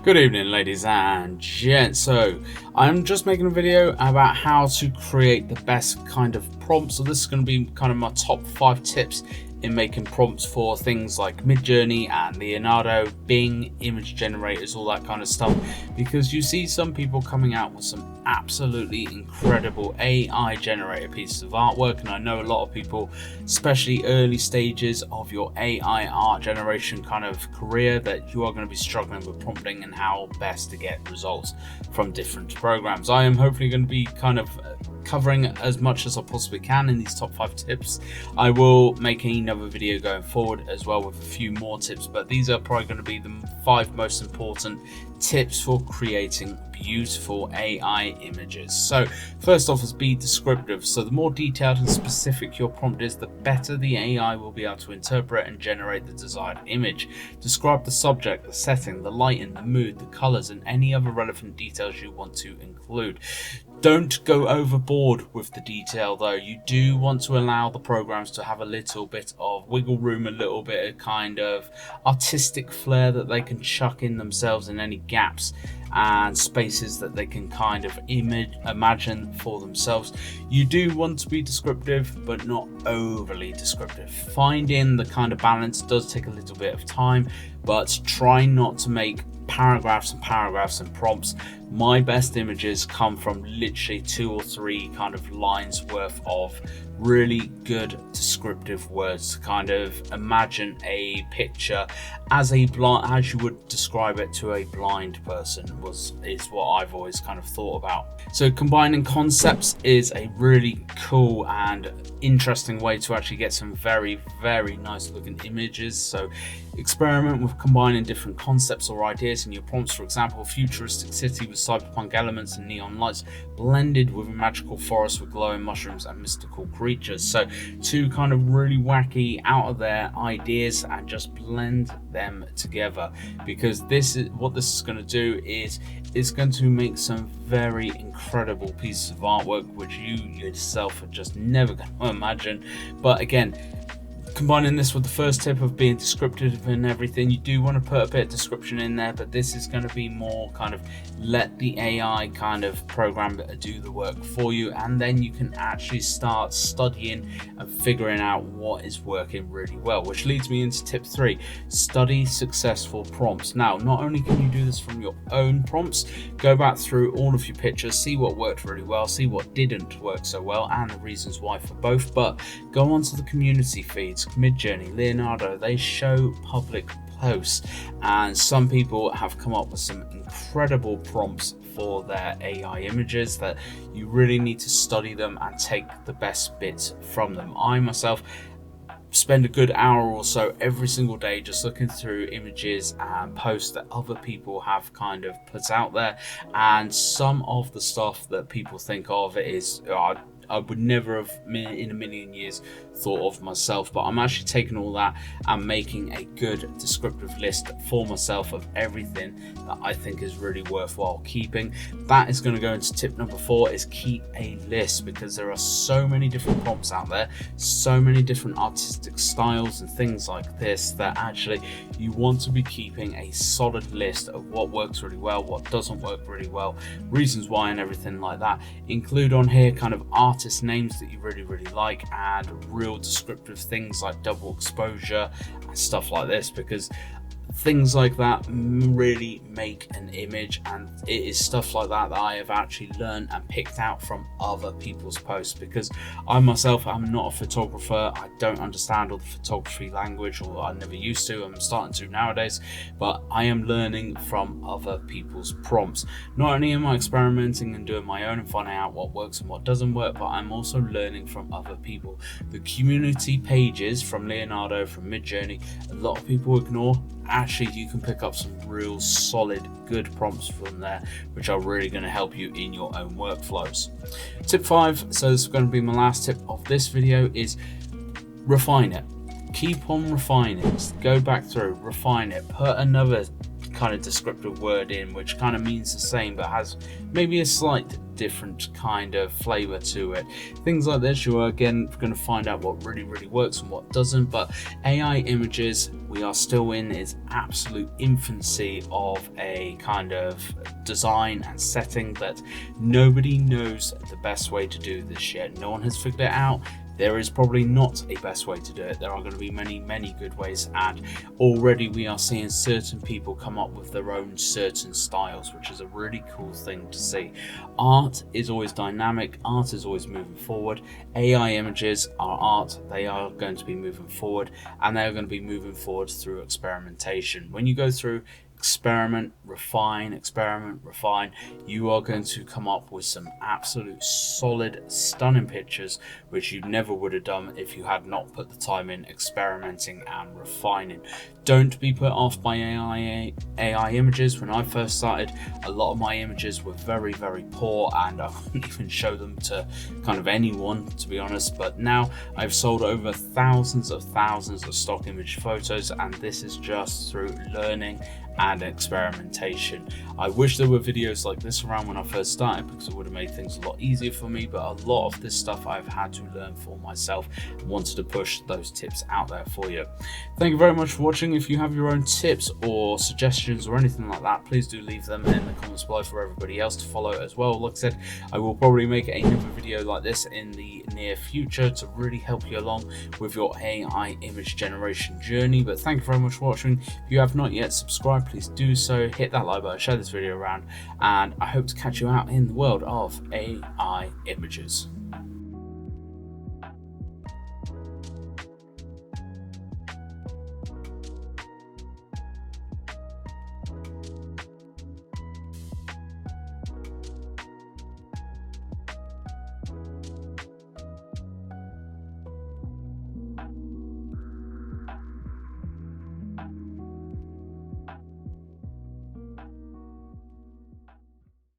Good evening, ladies and gents. So I'm just making a video about how to create the best kind of prompts. So this is going to be kind of my top 5 tips in making prompts for things like Midjourney and Leonardo, Bing, image generators, all that kind of stuff, because you see some people coming out with some absolutely incredible AI generated pieces of artwork, and I know a lot of people, especially early stages of your AI art generation kind of career, that you are going to be struggling with prompting and how best to get results from different programs. I am hopefully going to be kind of covering as much as I possibly can in these top 5 tips. I will make another video going forward as well with a few more tips, but these are probably going to be the 5 most important tips for creating beautiful AI images. So first off is be descriptive. So the more detailed and specific your prompt is, the better the AI will be able to interpret and generate the desired image. Describe the subject, the setting, the lighting, the mood, the colors, and any other relevant details you want to include. Don't go overboard with the detail though. You do want to allow the programs to have a little bit of wiggle room, a little bit of kind of artistic flair that they can chuck in themselves in any gaps and spaces that they can kind of imagine for themselves. You do want to be descriptive, but not overly descriptive. Finding the kind of balance does take a little bit of time, but try not to make paragraphs and paragraphs and prompts. My best images come from literally 2 or 3 kind of lines worth of really good descriptive words to kind of imagine a picture as you would describe it to a blind person is what I've always kind of thought about. So combining concepts is a really cool and interesting way to actually get some very nice looking images. So experiment with combining different concepts or ideas in your prompts. For example, a futuristic city with cyberpunk elements and neon lights blended with a magical forest with glowing mushrooms and mystical creatures. So 2 kind of really wacky out of there ideas, and just blend them together, because this is what this is going to do is it's going to make some very incredible pieces of artwork which you yourself are just never going to imagine. But again, combining this with the first tip of being descriptive and everything, you do want to put a bit of description in there, but this is going to be more kind of let the AI kind of program do the work for you, and then you can actually start studying and figuring out what is working really well, which leads me into tip 3. Study successful prompts. Now, not only can you do this from your own prompts, go back through all of your pictures, see what worked really well, see what didn't work so well, and the reasons why for both, but go onto the community feeds. Midjourney, Leonardo, they show public posts, and some people have come up with some incredible prompts for their AI images that you really need to study them and take the best bits from them. I myself spend a good hour or so every single day just looking through images and posts that other people have kind of put out there, and some of the stuff that people think of is I would never have in a million years thought of myself, but I'm actually taking all that and making a good descriptive list for myself of everything that I think is really worthwhile keeping. That is going to go into tip number 4, is keep a list, because there are so many different prompts out there, so many different artistic styles and things like this, that actually you want to be keeping a solid list of what works really well, what doesn't work really well, reasons why, and everything like that. Include on here kind of artist names that you really like, and real descriptive things like double exposure and stuff like this, because things like that really make an image, and it is stuff like that that I have actually learned and picked out from other people's posts, because I myself am not a photographer. I don't understand all the photography language, or I never used to. I'm starting to nowadays, but I am learning from other people's prompts. Not only am I experimenting and doing my own and finding out what works and what doesn't work, but I'm also learning from other people. The community pages from Leonardo, from Midjourney, a lot of people ignore. Actually, you can pick up some real solid good prompts from there, which are really going to help you in your own workflows. Tip 5, so this is going to be my last tip of this video, is refine it. Keep on refining. Go back through, refine it, put another kind of descriptive word in, which kind of means the same but has maybe a slight different kind of flavor to it. Things like this, you are again going to find out what really works and what doesn't. But AI images, we are still in its absolute infancy of a kind of design and setting that nobody knows the best way to do this yet. No one has figured it out. There is probably not a best way to do it. There are going to be many good ways, and already we are seeing certain people come up with their own certain styles, which is a really cool thing to see. Art is always dynamic, art is always moving forward. AI images are art, they are going to be moving forward, and they are going to be moving forward through experimentation. When you go through experiment, refine, you are going to come up with some absolute solid, stunning pictures which you never would have done if you had not put the time in experimenting and refining. Don't be put off by AI images. When I first started, a lot of my images were very poor, and I wouldn't even show them to kind of anyone, to be honest. But now I've sold over thousands of stock image photos, and this is just through learning and experimentation. I wish there were videos like this around when I first started, because it would have made things a lot easier for me, but a lot of this stuff I've had to learn for myself and wanted to push those tips out there for you. Thank you very much for watching. If you have your own tips or suggestions or anything like that, please do leave them in the comments below for everybody else to follow as well. Like I said, I will probably make another video like this in the near future to really help you along with your AI image generation journey. But thank you very much for watching. If you have not yet subscribed, please do so. Hit that like button, share this video around, and I hope to catch you out in the world of AI images.